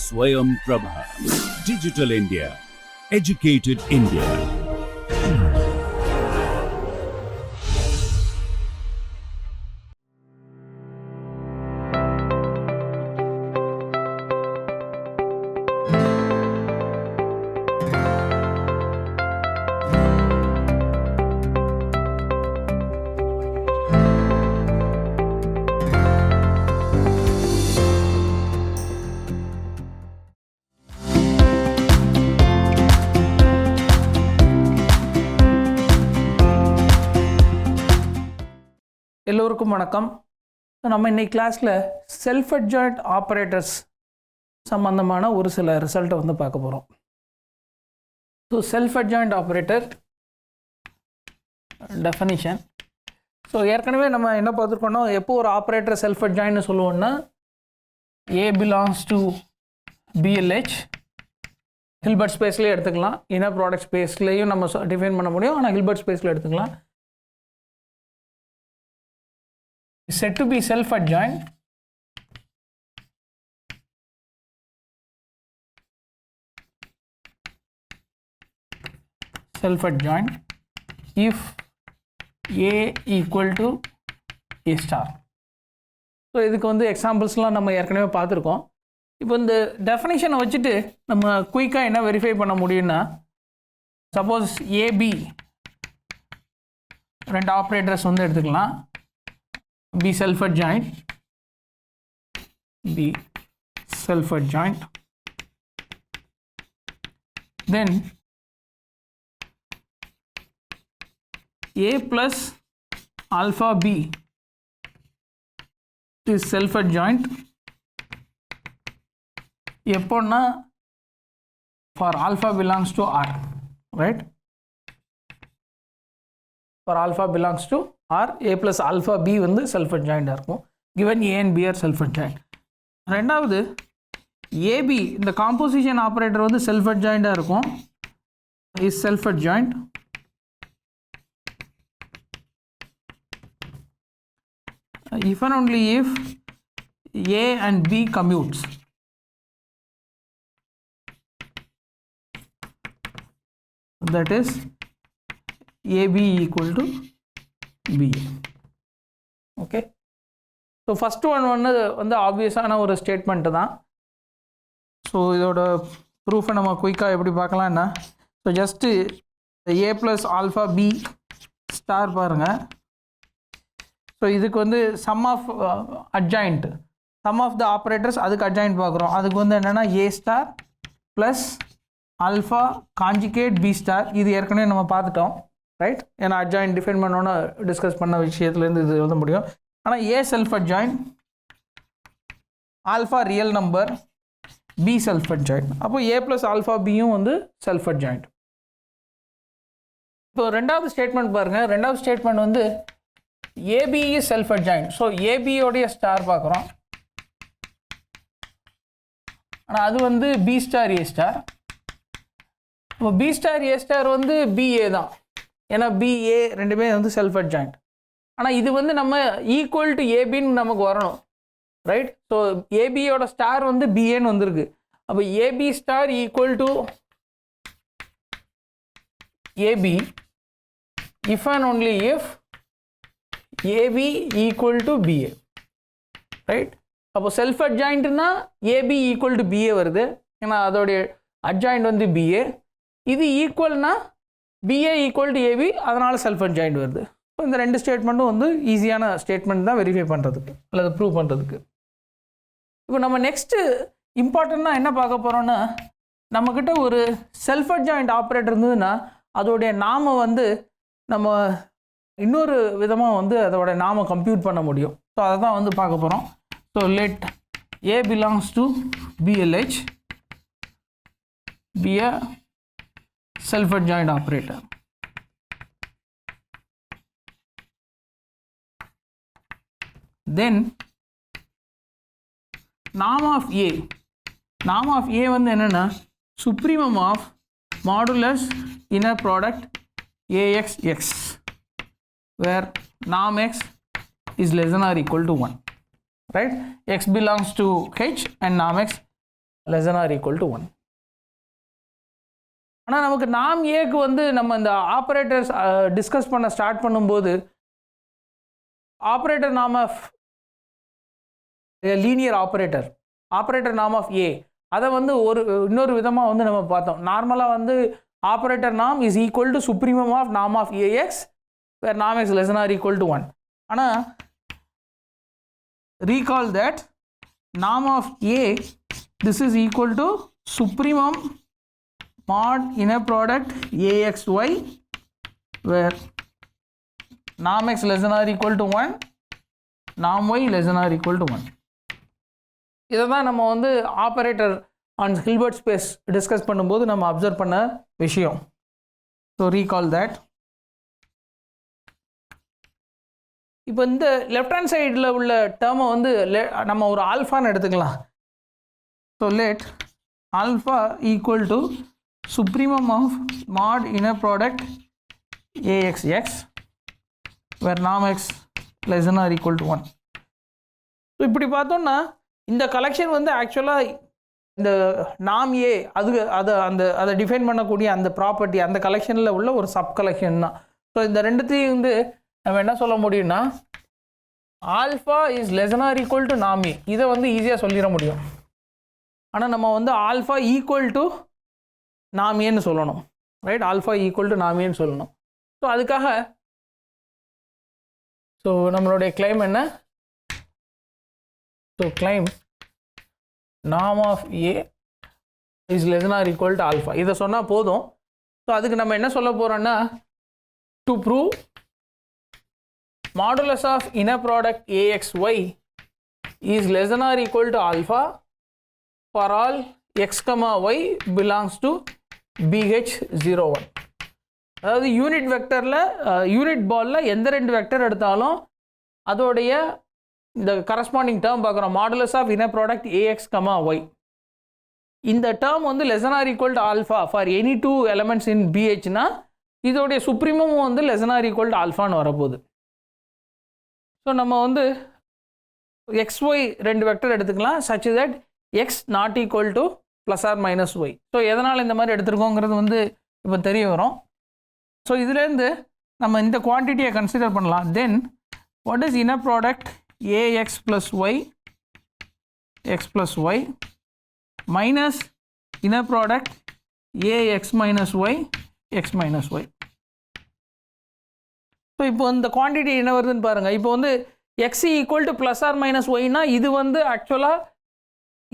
Swayam Prabha. Digital India. Educated India. எல்லோருக்கும் வணக்கம். நம்ம இன்னைக்கு கிளாஸில் செல்ஃப் அட்ஜாயிண்ட் ஆப்ரேட்டர்ஸ் சம்பந்தமான ஒரு சில ரிசல்ட்டை வந்து பார்க்க போகிறோம். So self adjoint operator definition. So ஏற்கனவே நம்ம என்ன பார்த்துருக்கோன்னா, எப்போ ஒரு ஆப்ரேட்டர் செல்ஃப் அட்ஜாயின்னு சொல்லுவோன்னா, A belongs to B L H Hilbert ஸ்பேஸ்லேயே எடுத்துக்கலாம், இன்னர் ப்ராடக்ட் ஸ்பேஸ்லேயும் நம்ம டிஃபைன் பண்ண முடியும், ஆனால் ஹில்பர்ட் ஸ்பேஸில் எடுத்துக்கலாம். Is said to be self-adjoint if A equal to A star. So இதுக்கு வந்து எக்ஸாம்பிள்ஸ்லாம் நம்ம ஏற்கனவே பார்த்துருக்கோம். இப்போ இந்த டெஃபினேஷனை வச்சுட்டு நம்ம குயிக்காக என்ன வெரிஃபை பண்ண முடியும்னா, சப்போஸ் ஏபி ரெண்டு ஆப்ரேட்டர்ஸ் வந்து எடுத்துக்கலாம். Be self-adjoint, then A plus alpha B is self-adjoint எப்போன்னா for alpha belongs to R, right? For alpha belongs to R, A plus alpha B வந்து செல்ஃப் அட்ஜாயிண்டாக இருக்கும். given A and B are self adjoint. ரெண்டாவது AB இந்த composition operator வந்து self அட்ஜாயிண்டாக இருக்கும். Is self adjoint if and only if A and B commutes. That is AB equal to BA. Okay. So first வந்து ஆப்வியஸான ஒரு statement தான். So இதோட ப்ரூஃபை நம்ம குயிக்காக எப்படி பார்க்கலாம்னா, so just A plus alpha B star பாருங்கள். ஸோ இதுக்கு வந்து sum of adjoint, sum of the operators அதுக்கு அட்ஜாயிண்ட் பார்க்குறோம். அதுக்கு வந்து என்னென்னா A star plus alpha conjugate B star. இது ஏற்கனவே நம்ம பார்த்துட்டோம், ரைட்? ஏன்னா அட்ஜாயிண்ட் டிஃபைன் பண்ணோன்னா டிஸ்கஸ் பண்ண விஷயத்துலேருந்து இது வந்து முடியும். ஆனால் A self adjoint, alpha real number, B self adjoint. அப்போ ஏ ப்ளஸ் ஆல்ஃபா பியும் வந்து செல்ஃப் அட்ஜாயிண்ட். இப்போ ரெண்டாவது ஸ்டேட்மெண்ட் பாருங்கள். ரெண்டாவது ஸ்டேட்மெண்ட் வந்து AB is self adjoint. So ஏபியோடைய ஸ்டார் பார்க்குறோம், ஆனால் அது வந்து பி ஸ்டார் ஏ ஸ்டார். இப்போ பி ஸ்டார் ஏ ஸ்டார் வந்து பிஏ தான், ஏன்னா பிஏ ரெண்டுமே வந்து செல்ஃப் அட்ஜாயிண்ட். ஆனால் இது வந்து நம்ம ஈக்குவல் டு ஏபின்னு நமக்கு வரணும், ரைட்? ஸோ ஏபியோட ஸ்டார் வந்து பிஏன்னு வந்திருக்கு. அப்போ AB star equal to AB if and only if AB equal to BA, right? அப்போ செல்ஃப் அட்ஜாயிண்ட்னா ஏபி ஈக்குவல் டு பிஏ வருது, ஏன்னா அதோடைய அட்ஜாயிண்ட் வந்து பிஏ. இது ஈக்குவல்னா பிஏ ஈக்குவல் டு ஏபி, அதனால் செல்ஃப் அட்ஜாயிண்ட் வருது. ஸோ இந்த ரெண்டு ஸ்டேட்மெண்ட்டும் வந்து ஈஸியான ஸ்டேட்மெண்ட் தான் வெரிஃபை பண்ணுறதுக்கு அல்லது ப்ரூவ் பண்ணுறதுக்கு. இப்போ நம்ம நெக்ஸ்ட்டு இம்பார்ட்டண்ட்டாக என்ன பார்க்க போகிறோன்னா, நம்மக்கிட்ட ஒரு செல்ஃப் அட்ஜாயிண்ட் ஆப்ரேட்டர் இருந்ததுன்னா அதோடைய நாம வந்து நம்ம இன்னொரு விதமாக வந்து அதோட நாம கம்ப்யூட் பண்ண முடியும். ஸோ அதை தான் வந்து பார்க்க போகிறோம். So let A belongs to B L H be a self-adjoint operator. Then norm of A வந்து என்னன்னா supremum of modulus inner product AXX, where norm X is less than or equal to 1. right? X belongs to H and norm X less than or equal to 1. ஆனால் நமக்கு நாம் ஏக்கு வந்து நம்ம இந்த operators discuss பண்ண ஸ்டார்ட் பண்ணும்போது operator நாம் ஆஃப் லீனியர் ஆப்ரேட்டர் நாம் ஆஃப் ஏ அதை வந்து இன்னொரு விதமாக வந்து நம்ம பார்த்தோம். நார்மலாக வந்து ஆப்ரேட்டர் நாம் is equal to supremum of நாம் ஆஃப் ஏஎக்ஸ் வேர் நாம் x less than or equal to 1. ஆனால் recall that norm of A, this is equal to supremum mod inner product AXY where norm X less than or equal to 1, norm Y less than or equal to 1. இதை தான் நம்ம வந்து operator on Hilbert space discuss பண்ணும்போது நம்ம observe பண்ண விஷயம். So recall that. இப்போ இந்த லெஃப்ட் ஹேண்ட் சைடில் உள்ள டேர்மை வந்து நம்ம ஒரு ஆல்ஃபான்னு எடுத்துக்கலாம். So let alpha equal to supremum of mod inner product A x x where நாம் x less than or equal to 1. So இப்படி பார்த்தோம்னா இந்த கலெக்ஷன் வந்து ஆக்சுவலாக இந்த நாம் ஏ அதை டிஃபைன் பண்ணக்கூடிய அந்த ப்ராப்பர்ட்டி அந்த கலெக்ஷனில் உள்ள ஒரு சப் கலெக்ஷன் தான். ஸோ இந்த ரெண்டுத்தையும் வந்து நம்ம என்ன சொல்ல முடியும்னா alpha is less than or equal to நாம் ஏ இதை வந்து ஈஸியாக சொல்லிட முடியும். ஆனால் நம்ம வந்து ஆல்ஃபா ஈக்குவல் டு நாம் ஏன்னு சொல்லணும், ரைட்? ஆல்ஃபா ஈக்குவல் டு நாம் ஏன்னு சொல்லணும். ஸோ அதுக்காக ஸோ நம்மளுடைய கிளைம் என்ன? So claim norm of A is less than or equal to alpha. இதை சொன்னால் போதும். ஸோ அதுக்கு நம்ம என்ன சொல்ல போகிறோன்னா to prove modulus of inner product AXY is less than or equal to alpha for all x comma y belongs to BH01. அதாவது unit வெக்டரில் unit பாலில் எந்த ரெண்டு வெக்டர் எடுத்தாலும் அதோடைய இந்த கரஸ்பாண்டிங் டேர்ம் பார்க்குறோம் modulus of inner product ax comma y. இந்த term வந்து less than or equal to alpha for any two elements in பிஹெச்னா இதோடைய சுப்ரீமம் வந்து less than or equal to ஆல்ஃபான்னு வரப்போகுது. ஸோ நம்ம வந்து XY ரெண்டு வெக்டர் எடுத்துக்கலாம் such that x not equal to plus or minus y. So எதனால் இந்த மாதிரி எடுத்துருக்கோங்கிறது வந்து இப்போ தெரிய வரும். ஸோ இதுலேருந்து நம்ம இந்த குவான்டிட்டியை கன்சிடர் பண்ணலாம். Then what is inner product AX plus Y x plus Y minus inner product AX minus Y x minus Y. So இப்போ இந்த குவான்டிட்டி என்ன வருதுன்னு பாருங்கள். இப்போ வந்து x equal to plus or minus ஒய்னா இது வந்து ஆக்சுவலாக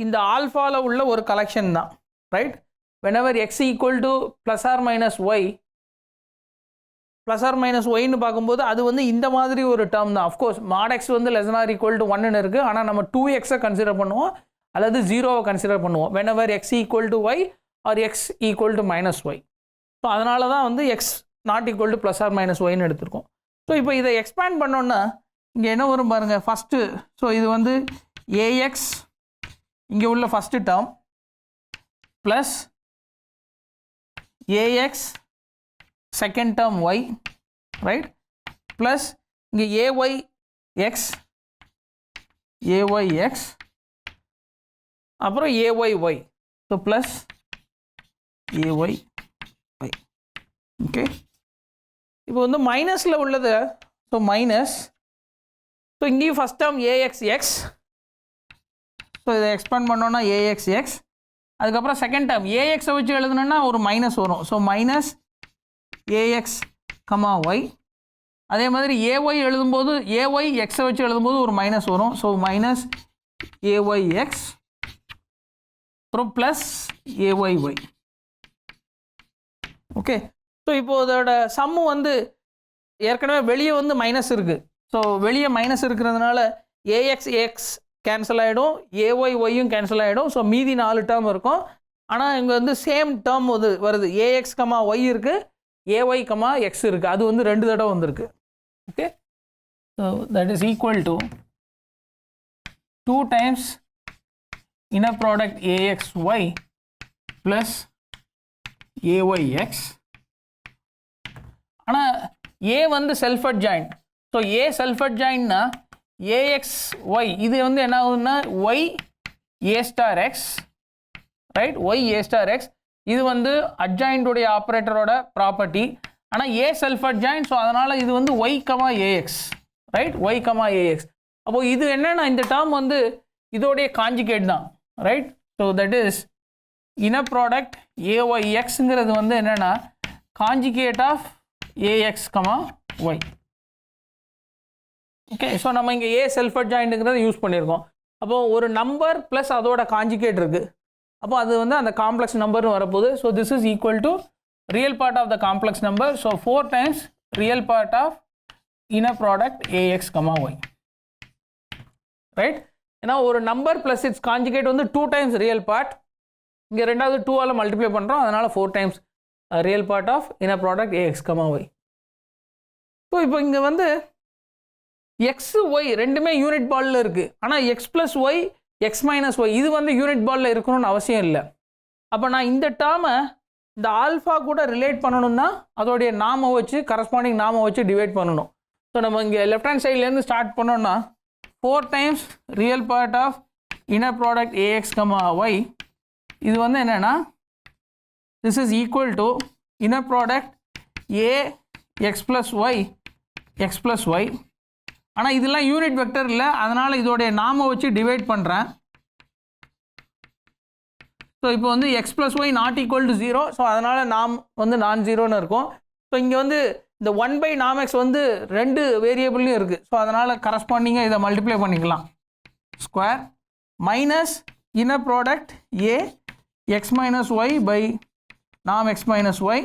இந்த ஆல்ஃபாவில் உள்ள ஒரு கலெக்ஷன் தான், right? Whenever x equal to plus or minus y plus or minus ஒய்னு பார்க்கும்போது அது வந்து இந்த மாதிரி ஒரு டேர்ம் தான். அஃப்கோர்ஸ் மாட் எக்ஸ் வந்து less than or equal to 1ன்னு இருக்குது. ஆனால் நம்ம 2xஐ கன்சிடர் பண்ணுவோம் அல்லது 0வை கன்சிடர் பண்ணுவோம் whenever x equal to y or x equal to minus y. So அதனால தான் வந்து x not equal to plus or minus ஒய்னு எடுத்திருக்கோம். ஸோ இப்போ இதை எக்ஸ்பேண்ட் பண்ணோன்னா இங்கே என்ன வரும் பாருங்கள். ஃபஸ்ட்டு ஸோ இது வந்து ஏஎக்ஸ் இங்கே உள்ள first term plus A X second term y, right? Plus இங்கே AYX அப்புறம் AYY. So plus AYY. Okay, இப்போ வந்து மைனஸில் உள்ளது. So minus. ஸோ இங்கேயும் ஃபஸ்ட் டேர்ம் AXX. ஸோ இதை எக்ஸ்பேண்ட் பண்ணோன்னா AXX. அதுக்கப்புறம் செகண்ட் டேர்ம் AXஐ வச்சு எழுதுனோன்னா ஒரு மைனஸ் வரும். So minus AX comma y. அதே மாதிரி AY எழுதும்போது AY எக்ஸை வச்சு எழுதும்போது ஒரு மைனஸ் வரும். ஸோ மைனஸ் AYX அப்புறம் ப்ளஸ் AYY. ஓகே, ஸோ இப்போ இதோட சம்மு வந்து ஏற்கனவே வெளியே வந்து மைனஸ் இருக்குது. ஸோ வெளியே மைனஸ் இருக்கிறதுனால AXX கேன்சல் ஆகிடும், AYYயும் கேன்சல் ஆகிடும். ஸோ மீதி 4 டேர்ம் இருக்கும். ஆனால் இங்கே வந்து சேம் டேர்ம் வருது. AX கமா ஒய் இருக்குது, AY கமா எக்ஸ் இருக்குது. அது வந்து 2 தடவை வந்திருக்கு. Okay, so that is equal to 2 times inner product AXY plus AYX. ஆனால் A வந்து self adjoint. So A self அட்ஜாயின்ட்னா AXY இது வந்து என்ன ஆகுதுன்னா y A star x, right, y A star x இது வந்து அட்ஜாயிண்ட் உடைய ஆப்ரேட்டரோட ப்ராப்பர்ட்டி. ஆனால் A செல்ஃப் அட்ஜாயிண்ட், ஸோ அதனால் இது வந்து y, AX, right, y, AX. அப்போது இது என்னன்னா இந்த டேர்ம் வந்து இதோடைய காஞ்சிகேட் தான், right. So that is inner product AYXங்கிறது வந்து என்னென்னா conjugate of AX, y. Okay, so நம்ம இங்கே A செல்ஃப் அட்ஜாயிண்ட்டுங்கிறத யூஸ் பண்ணியிருக்கோம். அப்போது ஒரு நம்பர் ப்ளஸ் அதோட காஞ்சிகேட் இருக்குது, அப்போ அது வந்து அந்த காம்ப்ளெக்ஸ் நம்பர்னு வரப்போகுது. So this is equal to real part of the complex number. So 4 times real part of inner product AX, y, right. ஏன்னா ஒரு நம்பர் ப்ளஸ் இட்ஸ் காஞ்சிகேட் வந்து 2 times ரியல் பார்ட், இங்கே ரெண்டாவது 2ஆல் மல்டிப்ளை பண்ணுறோம், அதனால் 4 times real part of inner product AX, y. So இப்போ இங்கே வந்து எக்ஸ் ஒய் ரெண்டுமே யூனிட் பாலில் இருக்குது. ஆனால் x plus y, x minus y இது வந்து யூனிட் பாலில் இருக்கணும்னு அவசியம் இல்லை. அப்போ நான் இந்த டேர்மை இந்த ஆல்ஃபா கூட ரிலேட் பண்ணணும்னா அதோடைய நாம வச்சு கரஸ்பாண்டிங் நாம வச்சு டிவைட் பண்ணணும். ஸோ நம்ம இங்கே லெஃப்ட் ஹேண்ட் சைட்லேருந்து ஸ்டார்ட் பண்ணோம்னா 4 times real part of inner product AX, y இது வந்து என்னென்னா this is equal to inner product AX plus y, x plus y. ஆனால் இதெல்லாம் யூனிட் வெக்டர் இல்லை, அதனால் இதோடைய நாம வச்சு டிவைட் பண்ணுறேன். ஸோ இப்போ வந்து x plus y not equal to 0, so அதனால் நாம் வந்து நான் ஜீரோன்னு இருக்கும். ஸோ இங்கே வந்து இந்த 1 நாம் எக்ஸ் வந்து 2 வேரியபிள்லையும் இருக்குது, ஸோ அதனால் கரஸ்பாண்டிங்காக இதை மல்டிப்ளை பண்ணிக்கலாம். Square minus inner product A x minus y by நாம் x minus y,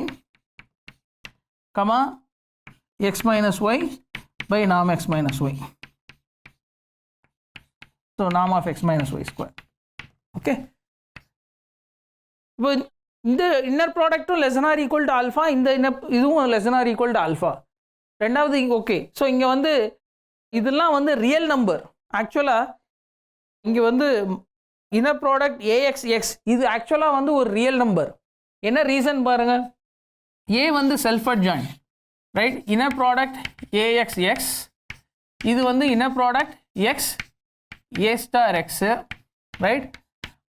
x minus y by norm x minus y. So norm of x minus y square. Okay. இப்போ இந்த inner ப்ராடக்ட்டும் less or equal to alpha, இந்த இதுவும் less or equal to alpha. ரெண்டாவது okay. So இங்கே வந்து இதெல்லாம் வந்து ரியல் நம்பர். ஆக்சுவலாக இங்கே வந்து இன்னர் ப்ராடக்ட் AXX இது ஆக்சுவலாக வந்து ஒரு ரியல் நம்பர். என்ன ரீசன் பாருங்கள், A வந்து self adjoint, right. Inner product AXX இது வந்து inner product X A star X, right.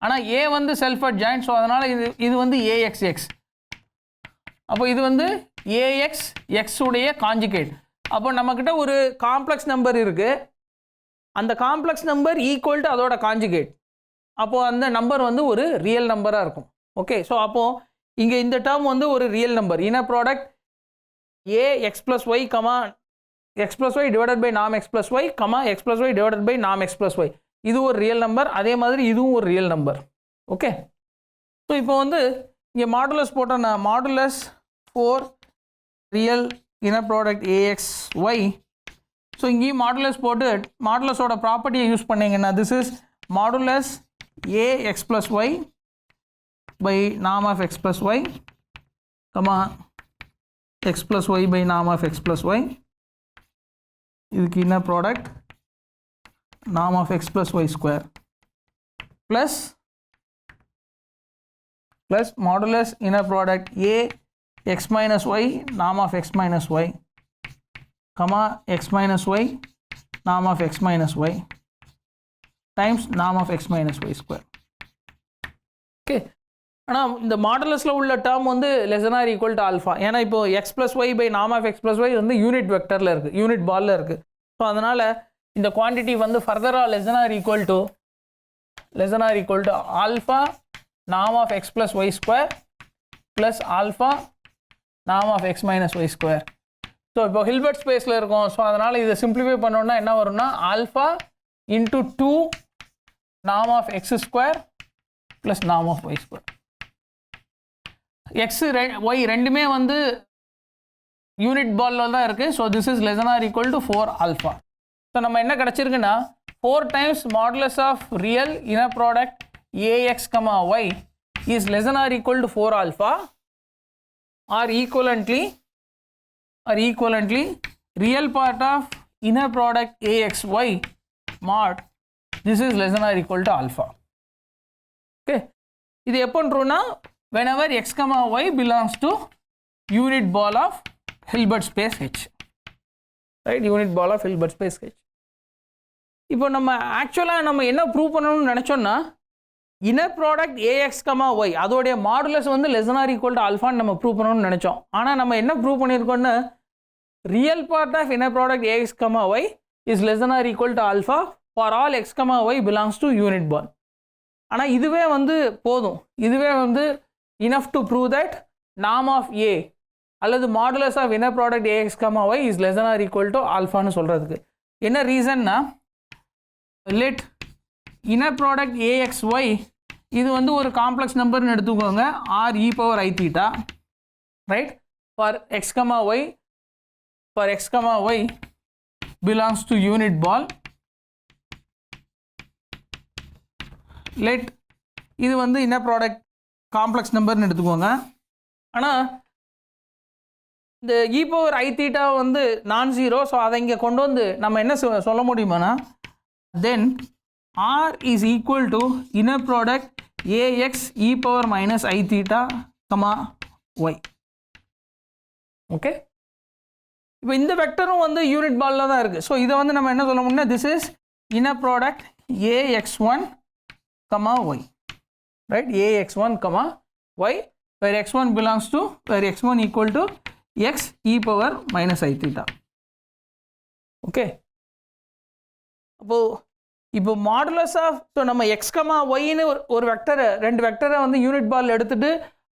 ஆனால் A வந்து செல்ஃப் அட்ஜாயிண்ட், ஸோ அதனால் இது வந்து AXX. அப்போ இது வந்து AXX உடைய காஞ்சிகேட். அப்போ நம்மக்கிட்ட ஒரு காம்ப்ளெக்ஸ் நம்பர் இருக்குது, அந்த காம்ப்ளெக்ஸ் நம்பர் ஈக்குவல் டு அதோட காஞ்சிகேட். அப்போது அந்த நம்பர் வந்து ஒரு ரியல் நம்பராக இருக்கும். ஓகே, ஸோ அப்போது இங்கே இந்த டேர்ம் வந்து ஒரு real number. Inner product AX plus y, x plus y divided by norm x plus y, x plus y divided by norm x plus y இது ஒரு ரியல் நம்பர். அதே மாதிரி இதுவும் ஒரு ரியல் நம்பர். ஓகே, ஸோ இப்போ வந்து இங்கே modulus போட்டோன்னா modulus 4 real inner product AX, y. So இங்கேயும் மாடுலஸ் போட்டு மாடுலஸோட ப்ராப்பர்ட்டியை யூஸ் பண்ணிங்கன்னா this is modulus AX plus y by norm of x plus y, x plus y by norm of x plus y. இதுக்கு inner product norm of x plus y square plus modulus inner product A x minus y norm of x minus y, x minus y norm of x minus y times norm of x minus y square. Okay, ஆனால் இந்த மாடுலஸில் உள்ள term வந்து less or equal to alpha. ஏன்னா இப்போ x plus y by norm of x plus y வந்து unit வெக்டரில் இருக்குது, unit பாலில் இருக்குது. ஸோ அதனால் இந்த குவான்டிட்டி வந்து ஃபர்தராக less or equal to alpha norm of x plus y square plus alpha norm of x minus y square. So இப்போ ஹில்பர்ட் ஸ்பேஸில் இருக்கும். ஸோ அதனால் இதை சிம்பிளிஃபை பண்ணோன்னா என்ன வரும்னா alpha into 2 norm of x square plus norm of y square. X y ரெண்டுமே வந்து யூனிட் பாலில் தான் இருக்குது. So this is less or equal to 4 alpha. So நம்ம என்ன கிடச்சிருக்குன்னா 4 times modulus of real inner product AX, y is less than or equal to 4 alpha, or equivalently real part of inner product AXY mod this is less than or equal to alpha. Okay, இது எப்போ ட்ரூனா whenever x, y belongs to unit ball of Hilbert space H, right? Unit ball of Hilbert space H. இப்போ நம்ம ஆக்சுவலாக நம்ம என்ன prove பண்ணணும்னு நினச்சோன்னா inner product ax comma y அதோடைய மாடுலஸ் வந்து லெஸ் ஆர் ஈக்குவல் டு ஆல்ஃபான்னு நம்ம ப்ரூவ் பண்ணணும்னு நினச்சோம். ஆனால் நம்ம என்ன ப்ரூவ் பண்ணியிருக்கோம்னா real part of inner product ax comma y is less or equal to alpha for all x comma y belongs to unit ball. ஆனால் இதுவே வந்து போதும், இதுவே வந்து enough to prove that norm of A அல்லது modulus of inner product ax comma y is less or equal to ஆல்ஃபான்னு சொல்கிறதுக்கு. என்ன ரீசன்னா லெட் இன்னர் ப்ராடக்ட் ஏஎக்ஸ்ஒய் இது வந்து ஒரு காம்ப்ளெக்ஸ் நம்பர்னு எடுத்துக்கோங்க r e power i theta, right, for x comma y belongs to unit ball. Let இது வந்து இன்னர் ப்ராடக்ட் காம்ப்ளெக்ஸ் நம்பர்னு எடுத்துக்கோங்க. ஆனால் இந்த இ பவர் ஐ தீட்டா வந்து நான் ஜீரோ, ஸோ அதை இங்கே கொண்டு வந்து நம்ம என்ன சொல்ல முடியுமானா then R is equal to inner product AX e power minus I theta comma y. Okay, இப்போ இந்த வெக்டரும் வந்து யூனிட் பாலில் தான் இருக்குது. ஸோ இதை வந்து நம்ம என்ன சொல்ல முடியும்னா this is inner product AX1 comma y, right, AX1 comma y where x1 belongs to where x1 equal to x e power minus I theta. Okay, இப்போ மாடுலஸ் ஆஃப் ஸோ நம்ம எக்ஸ் கமா ஒய்னு ஒரு வெக்டரை ரெண்டு வெக்டரை வந்து unit ball எடுத்துகிட்டு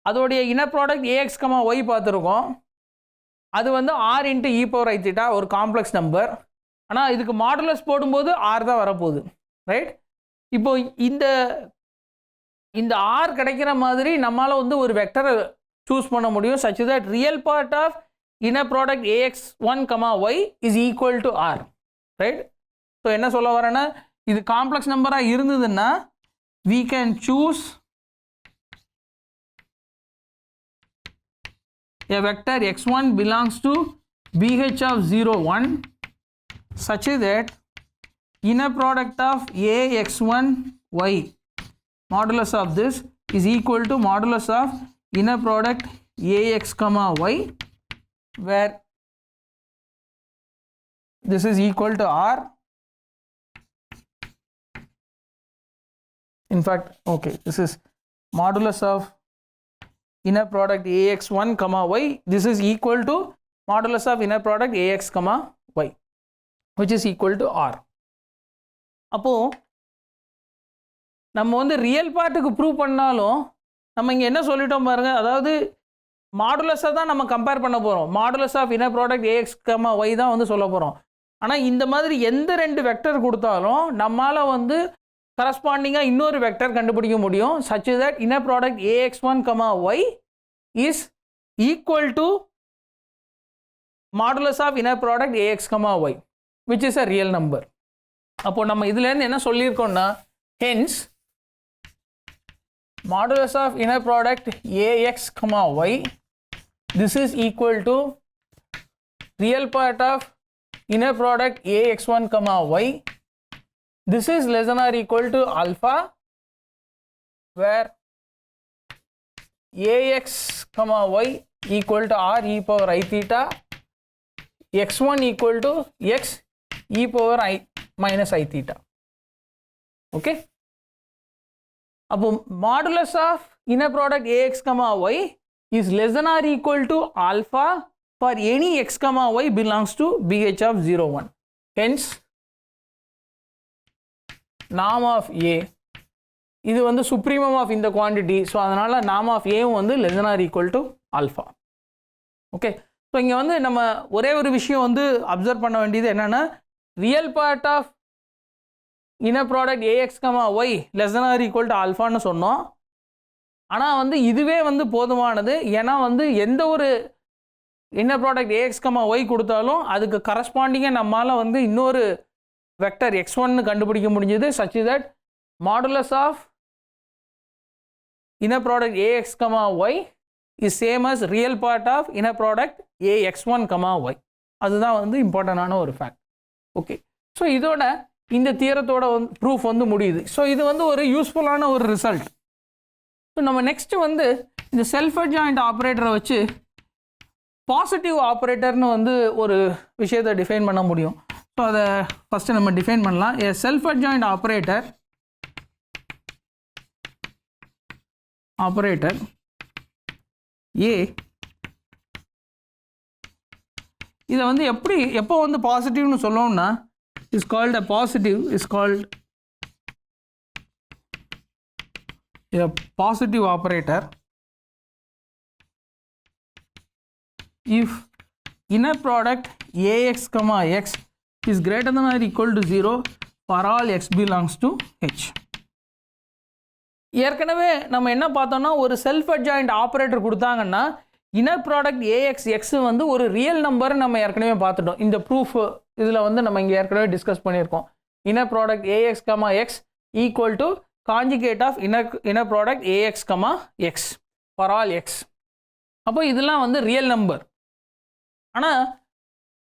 அதோடைய inner product ax comma y பார்த்துருக்கோம். அது வந்து r into e power i theta ஒரு காம்ப்ளெக்ஸ் நம்பர். ஆனால் இதுக்கு மாடுலஸ் போடும்போது ஆர் தான் வரப்போகுது, ரைட். இப்போ இந்த ஆர் கிடைக்கிற மாதிரி நம்மளால் வந்து ஒரு வெக்டரை சூஸ் பண்ண முடியும் such that real part of inner product A x one comma y is equal to r, right. So என்ன சொல்ல வரேன்னா இது காம்ப்ளெக்ஸ் நம்பராக இருந்ததுன்னா we can choose a vector x1 belongs to bh of 0 1 such that inner product of ax1 y modulus of this is equal to modulus of inner product ax comma y where this is equal to r. In fact, okay, this is modulus of inner product ax1 comma y, this is equal to modulus of inner product ax comma y which is equal to r. அப்போ நம்ம வந்து real பார்ட்டுக்கு prove பண்ணாலும் நம்ம இங்கே என்ன சொல்லிட்டோம் பாருங்க, அதாவது மாடுலஸை தான் நம்ம கம்பேர் பண்ண போகிறோம். Modulus of inner product ax comma y தான் வந்து சொல்ல போகிறோம். ஆனால் இந்த மாதிரி எந்த ரெண்டு வெக்டர் கொடுத்தாலும் நம்மளால் வந்து கரஸ்பாண்டிங்காக இன்னொரு வெக்டர் கண்டுபிடிக்க முடியும் such that inner product ax1 comma y is equal to modulus of inner product ax comma y which is a real number. அப்போ நம்ம இதுலேருந்து என்ன சொல்லியிருக்கோம்னா hence modulus of inner product ax comma y this is equal to real part of inner product ax1 comma y. This is less than or equal to alpha where ax comma y equal to r e power I theta, x1 equal to x e power I minus I theta. Okay. அப்போ modulus of inner product ax comma y is less than or equal to alpha for any x comma y belongs to bh of 0 1. Hence norm of a இது வந்து supremum of இந்த quantity. So அதனால் norm of a வந்து less than or equal to alpha. Okay, so இங்கே வந்து நம்ம ஒரே ஒரு விஷயம் வந்து அப்சர்வ் பண்ண வேண்டியது என்னென்னா real part of inner product ax comma y less than or equal to alphaன்னு சொன்னோம். ஆனால் வந்து இதுவே வந்து போதுமானது. ஏன்னா வந்து எந்த ஒரு inner product ax comma y கொடுத்தாலும் அதுக்கு கரஸ்பாண்டிங்காக நம்மளால் வந்து இன்னொரு வெக்டர் x1 கண்டுபிடிக்க முடிஞ்சது such that modulus of inner product ax comma y is same as real part of inner product ax1 comma y. அதுதான் வந்து இம்பார்ட்டண்டான ஒரு ஃபேக்ட். ஓகே, ஸோ இதோட இந்த தியரத்தோட வந்து ப்ரூஃப் வந்து முடியுது. ஸோ இது வந்து ஒரு யூஸ்ஃபுல்லான ஒரு ரிசல்ட். ஸோ நம்ம நெக்ஸ்ட் வந்து இந்த செல்ஃப் அட்ஜாயிண்ட் ஆப்ரேட்டரை வச்சு பாசிட்டிவ் ஆப்ரேட்டர்னு வந்து ஒரு விஷயத்தை டிஃபைன் பண்ண முடியும். ஸோ அதை ஃபஸ்ட்டு நம்ம டிஃபைன் பண்ணலாம். a self adjoint operator A இதை வந்து எப்போ வந்து பாசிட்டிவ்னு சொல்லணும்னா is called a positive is called a positive operator if inner product ax comma x is greater than or equal to 0 for all x belongs to h. ஏற்கனவே நம்ம என்ன பார்த்தோம்னா ஒரு செல்ஃப் அட்ஜாயிண்ட் ஆப்ரேட்டர் கொடுத்தாங்கன்னா இன்னர் ப்ராடக்ட் ஏஎக்ஸ் எக்ஸ் வந்து ஒரு real number நம்ம ஏற்கனவே பார்த்துட்டோம். இந்த ப்ரூஃப் இதில் வந்து நம்ம இங்கே ஏற்கனவே டிஸ்கஸ் பண்ணியிருக்கோம். Inner product ax comma x equal to conjugate of inner product ax comma x for all x. அப்போ இதெல்லாம் வந்து ரியல் நம்பர். ஆனால்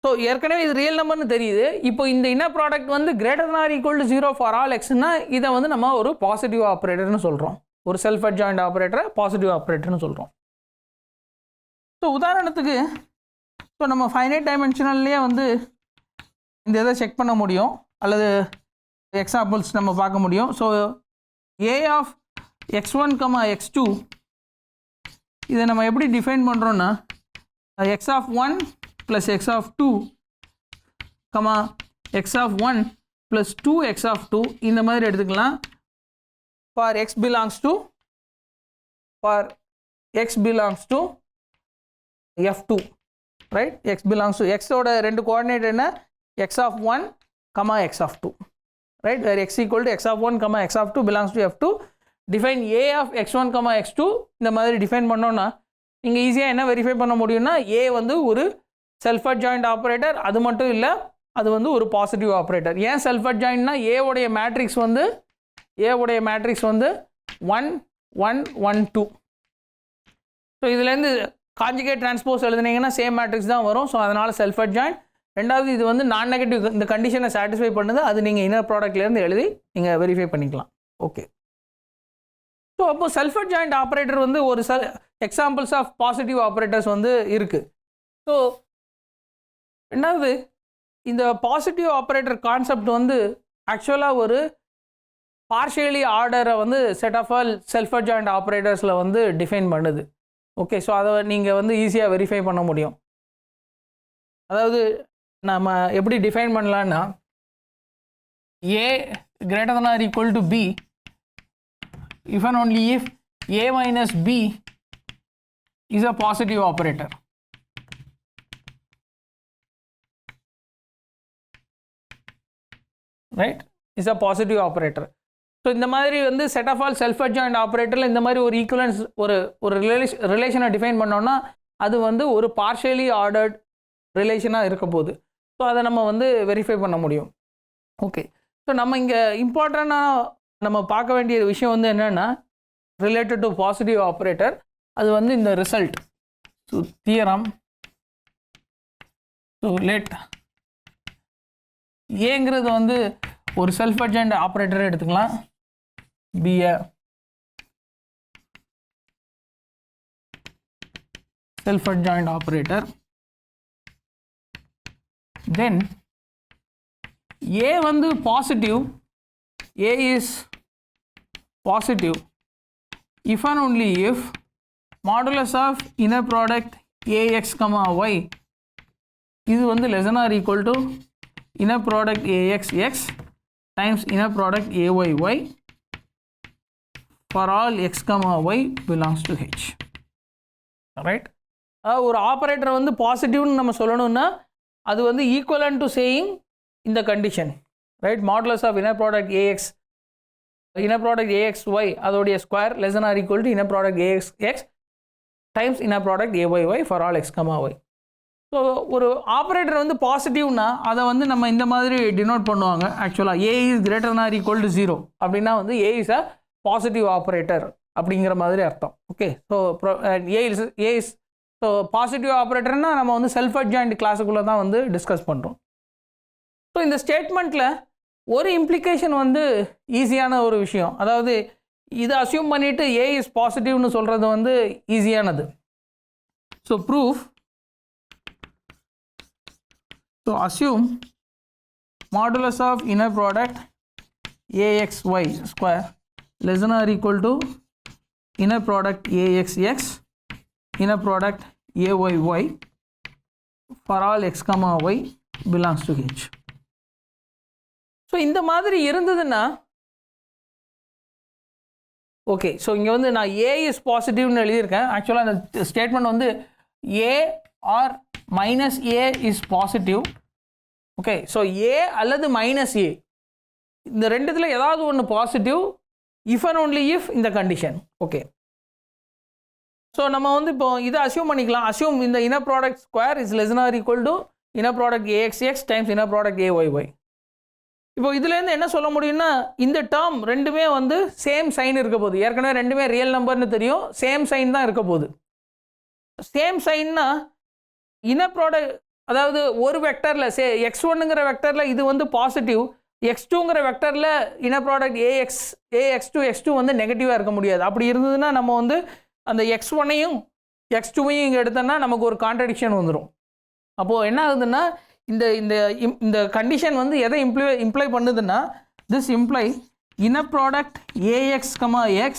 ஸோ ஏற்கனவே இது ரியல் நம்பர்னு தெரியுது. இப்போ இந்த இன்னர் ப்ராடக்ட் வந்து greater than or equal to 0 for all எக்ஸ்னா இதை வந்து நம்ம ஒரு பாசிட்டிவ் ஆப்ரேட்டர்னு சொல்கிறோம். ஒரு செல்ஃப் அட்ஜாயிண்ட் ஆப்ரேட்டரை பாசிட்டிவ் ஆப்ரேட்டர்னு சொல்கிறோம். ஸோ உதாரணத்துக்கு ஸோ நம்ம ஃபைனைட் டைமென்ஷனல்லையே வந்து இந்த இதை செக் பண்ண முடியும் அல்லது எக்ஸாம்பிள்ஸ் நம்ம பார்க்க முடியும். So A of x1 comma x2 இதை நம்ம எப்படி டிஃபைன் பண்ணுறோன்னா x of 1 plus x of 2 comma x of 1 plus 2x of 2 இந்த மாதிரி எடுத்துக்கலாம். for x belongs to f2, right? x belongs to x ஓட ரெண்டு கோஆர்டினேட் என்ன x of 1 comma x of 2, right? where x equal to x of 1 comma x of 2 belongs to f2. define a of x1 comma x2 இந்த மாதிரி define பண்ணோன்னா இங்கே ஈஸியாக என்ன verify பண்ண முடியும்னா a வந்து ஒரு செல்ஃப் அட்ஜாயிண்ட் ஆப்ரேட்டர். அது மட்டும் இல்லை, அது வந்து ஒரு பாசிட்டிவ் ஆப்ரேட்டர். ஏன் செல்ஃப் அட்ஜாயிண்ட்னா ஏவுடைய மேட்ரிக்ஸ் வந்து 1 1 1 2. ஸோ இதுலேருந்து காஞ்சுகேட் டிரான்ஸ்போஸ் எழுதுனீங்கன்னா சேம் மேட்ரிக்ஸ் தான் வரும். ஸோ அதனால் செல்ஃப் அட்ஜாயிண்ட். ரெண்டாவது இது வந்து நான் நெகட்டிவ் இந்த கண்டிஷனை சாட்டிஸ்ஃபை பண்ணுது. அது நீங்கள் இன்னர் ப்ராடக்ட்லேருந்து எழுதி நீங்கள் வெரிஃபை பண்ணிக்கலாம். ஓகே. ஸோ அப்போ செல்ஃப் அட்ஜாயிண்ட் ஆப்ரேட்டர் வந்து ஒரு எக்ஸாம்பிள்ஸ் ஆஃப் பாசிட்டிவ் ஆப்ரேட்டர்ஸ் வந்து இருக்குது. ஸோ ரெண்டாவது இந்த பாசிட்டிவ் ஆப்ரேட்டர் கான்செப்ட் வந்து ஆக்சுவலாக ஒரு பார்ஷியலி ஆர்டரை வந்து set of all self adjoint ஆப்ரேட்டர்ஸில் வந்து டிஃபைன் பண்ணுது. ஓகே. ஸோ அதை நீங்கள் வந்து ஈஸியாக வெரிஃபை பண்ண முடியும். அதாவது நம்ம எப்படி டிஃபைன் பண்ணலான்னா a greater than or equal to b if and only if a minus b is a positive operator. Right? is a positive operator. So இந்த மாதிரி வந்து set of all self adjoint ஆப்ரேட்டரில் இந்த மாதிரி ஒரு ஈக்குவலன்ஸ் ஒரு ரிலேஷனை டிஃபைன் பண்ணோன்னா அது வந்து ஒரு பார்ஷியலி ஆர்டர்ட் ரிலேஷனாக இருக்க போகுது. ஸோ அதை நம்ம வந்து வெரிஃபை பண்ண முடியும். ஓகே. ஸோ நம்ம இங்கே இம்பார்ட்டண்ட்டாக நம்ம பார்க்க வேண்டிய விஷயம் வந்து என்னென்னா ரிலேட்டட் டு பாசிட்டிவ் ஆப்ரேட்டர். அது வந்து இந்த result. So theorem. So let ஏங்கிறது வந்து ஒரு செல்ஃப் அட்ஜாயிண்ட் ஆப்ரேட்டரை எடுத்துக்கலாம். be a self adjoint operator. Then a வந்து positive, a is positive if and only if modulus of inner product ax comma y இது வந்து less than or equal to inner product ax x times inner product ayy for all x comma y belongs to h. Right. ஒரு operator வந்து பாசிட்டிவ்னு நம்ம சொல்லணும்னா அது வந்து equivalent to saying இந்த condition, right? Modulus of inner product A x y அதோடைய square less than or equal to inner product A x x times inner product A y for all x comma y. So ஒரு operator வந்து பாசிட்டிவ்னா அதை வந்து நம்ம இந்த மாதிரி டினோட் பண்ணுவாங்க. ஆக்சுவலாக A is greater than or equal to 0 அப்படின்னா வந்து A is a positive operator அப்படிங்கிற மாதிரி அர்த்தம். Okay. So A is so positive ஆப்ரேட்டர்னால் நம்ம வந்து செல்ஃப் அட்ஜாயிண்ட் கிளாஸுக்குள்ளே தான் வந்து டிஸ்கஸ் பண்ணுறோம். ஸோ இந்த ஸ்டேட்மெண்ட்டில் ஒரு இம்ப்ளிகேஷன் வந்து ஈஸியான ஒரு விஷயம். அதாவது இதை அசியூம் பண்ணிவிட்டு ஏ இஸ் பாசிட்டிவ்னு சொல்கிறது வந்து ஈஸியானது. So proof. So assume modulus of inner product AXY square less than or equal to inner product AXX inner product AYY for all x comma y belongs to H. So இந்த மாதிரி இருந்ததுன்னா okay. So இங்கே வந்து நான் ஏ is பாசிட்டிவ்னு எழுதியிருக்கேன். ஆக்சுவலாக அந்த statement வந்து A or minus A is positive. Okay. So A அல்லது மைனஸ் ஏ இந்த ரெண்டுத்தில் ஏதாவது ஒன்று positive if and only if இந்த கண்டிஷன். ஓகே. ஸோ நம்ம வந்து இப்போ இதை அசியூம் பண்ணிக்கலாம். அசியூம் இந்த inner product square is less or equal to inner product A x x times inner product A y y. இப்போ இதுலேருந்து என்ன சொல்ல முடியும்னா இந்த டேர்ம் ரெண்டுமே வந்து சேம் சைன் இருக்க போகுது. ஏற்கனவே ரெண்டுமே ரியல் நம்பர்னு தெரியும், சேம் சைன் தான் இருக்க போகுது. சேம் சைன்னா இன்னர் ப்ராடக்ட் அதாவது ஒரு வெக்டரில் x1ங்கிற வெக்டரில் இது வந்து பாசிட்டிவ், x2ங்கிற வெக்டரில் இன்னர் ப்ராடக்ட் AX2 x2 வந்து நெகட்டிவாக இருக்க முடியாது. அப்படி இருந்ததுன்னா நம்ம வந்து அந்த x1ஐயும் x2ஐயும் இங்கே எடுத்தோன்னா நமக்கு ஒரு கான்ட்ரடிக்ஷன் வந்துடும். அப்போது என்ன ஆகுதுன்னா இந்த இந்த இந்த கண்டிஷன் வந்து எதை இம்ப்ளை பண்ணுதுன்னா this imply inner product AX, X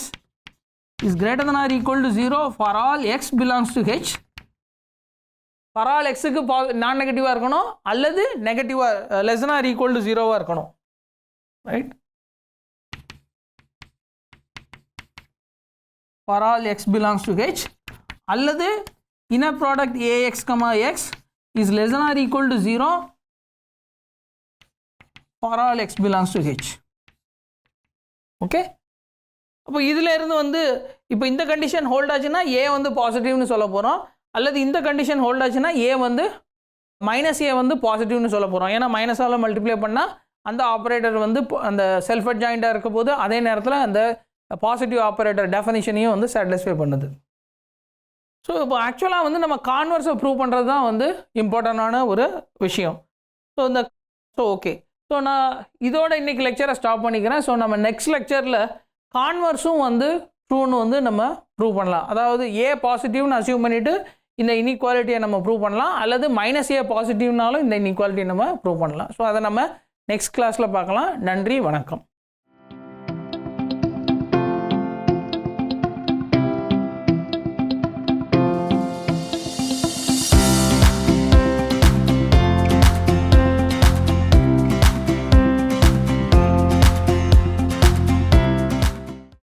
is greater than or equal to 0 for all x belongs to H. for all xக்கு நான் நெகட்டிவாக இருக்கணும் அல்லது நெகட்டிவாக less than or equal to 0வாக இருக்கணும். Right. for all x belongs to H அல்லது inner product AX, X is less than or equal to 0 for all x belongs to H. Okay. அப்போ இதில் இருந்து வந்து இப்போ இந்த கண்டிஷன் ஹோல்ட் ஆச்சுன்னா ஏ வந்து பாசிட்டிவ்னு சொல்ல போகிறோம், அல்லது இந்த கண்டிஷன் ஹோல்ட் ஆச்சுன்னா ஏ வந்து மைனஸ் ஏ வந்து பாசிட்டிவ்னு சொல்ல போகிறோம். ஏன்னா மைனஸால் மல்டிப்ளை பண்ணால் அந்த ஆப்ரேட்டர் வந்து அந்த செல்ஃப் அட்ஜாயிண்டாக இருக்க போது அதே நேரத்தில் அந்த பாசிட்டிவ் ஆப்ரேட்டர் டெஃபினிஷனையும் வந்து சாட்டிஸ்ஃபை பண்ணுது. ஸோ இப்போ ஆக்சுவலாக வந்து நம்ம கான்வர்ஸை ப்ரூவ் பண்ணுறது தான் வந்து இம்பார்ட்டண்டான ஒரு விஷயம். ஓகே. ஸோ நான் இதோட இன்றைக்கி லெக்சரை ஸ்டாப் பண்ணிக்கிறேன். ஸோ நம்ம நெக்ஸ்ட் லெக்சரில் கான்வர்ஸும் வந்து ட்ரூன்னு வந்து நம்ம ப்ரூவ் பண்ணலாம். அதாவது ஏ பாசிட்டிவ்னு அசியூம் பண்ணிவிட்டு இந்த இன்இக்வாலிட்டியை நம்ம ப்ரூவ் பண்ணலாம், அல்லது மைனஸ் ஏ பாசிட்டிவ்னாலும் இந்த இன்இக்வாலிட்டியை நம்ம ப்ரூவ் பண்ணலாம். ஸோ அதை நம்ம நெக்ஸ்ட் கிளாஸில் பார்க்கலாம். நன்றி, வணக்கம்.